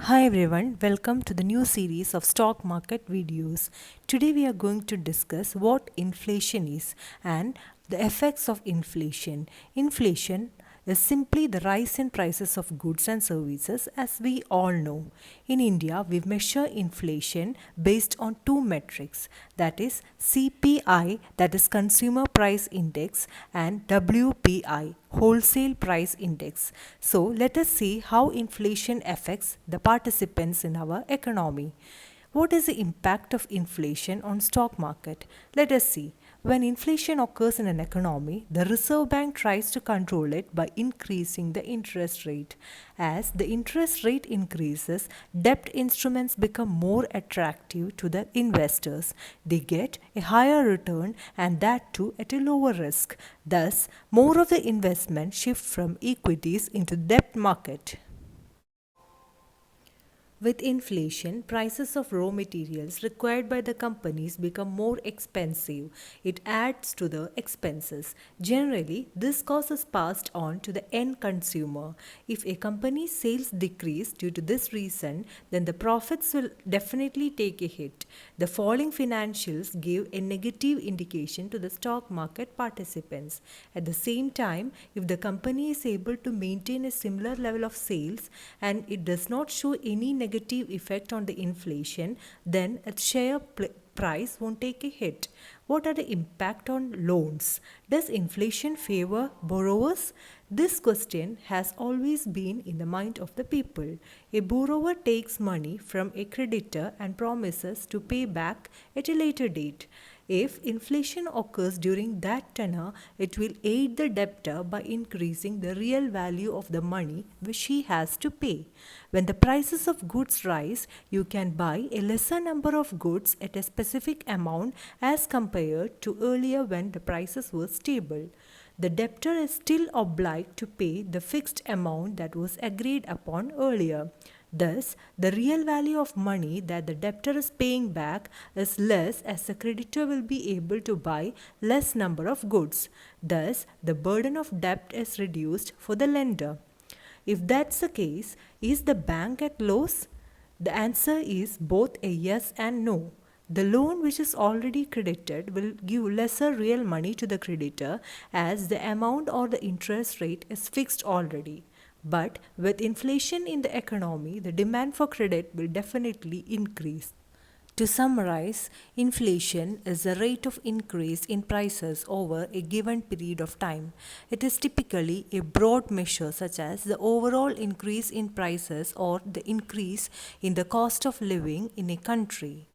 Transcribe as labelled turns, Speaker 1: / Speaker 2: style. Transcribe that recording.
Speaker 1: Hi everyone, welcome to the new series of stock market videos. Today we are going to discuss what inflation is and the effects of inflation. Inflation is simply the rise in prices of goods and services as we all know. In India, we measure inflation based on two metrics, that is CPI, that is Consumer Price Index, and WPI, Wholesale Price Index. So let us see how inflation affects the participants in our economy. What is the impact of inflation on stock market? Let us see. When inflation occurs in an economy, the Reserve Bank tries to control it by increasing the interest rate. As the interest rate increases, debt instruments become more attractive to the investors. They get a higher return and that too at a lower risk. Thus, more of the investment shift from equities into debt market. With inflation, prices of raw materials required by the companies become more expensive. It adds to the expenses. Generally, this cost is passed on to the end consumer. If a company's sales decrease due to this reason, then the profits will definitely take a hit. The falling financials give a negative indication to the stock market participants. At the same time, if the company is able to maintain a similar level of sales and it does not show any negative effect on the inflation, then its price won't take a hit. What are the impact on loans? Does inflation favor borrowers? This question has always been in the mind of the people. A borrower takes money from a creditor and promises to pay back at a later date. If inflation occurs during that tenor, it will aid the debtor by increasing the real value of the money which he has to pay. When the prices of goods rise, you can buy a lesser number of goods at a specific amount as compared to earlier when the prices were stable. The debtor is still obliged to pay the fixed amount that was agreed upon earlier. Thus, the real value of money that the debtor is paying back is less as the creditor will be able to buy less number of goods. Thus, the burden of debt is reduced for the lender. If that's the case, is the bank at loss? The answer is both a yes and no. The loan which is already credited will give lesser real money to the creditor as the amount or the interest rate is fixed already. But with inflation in the economy, the demand for credit will definitely increase. To summarize, inflation is the rate of increase in prices over a given period of time. It is typically a broad measure such as the overall increase in prices or the increase in the cost of living in a country.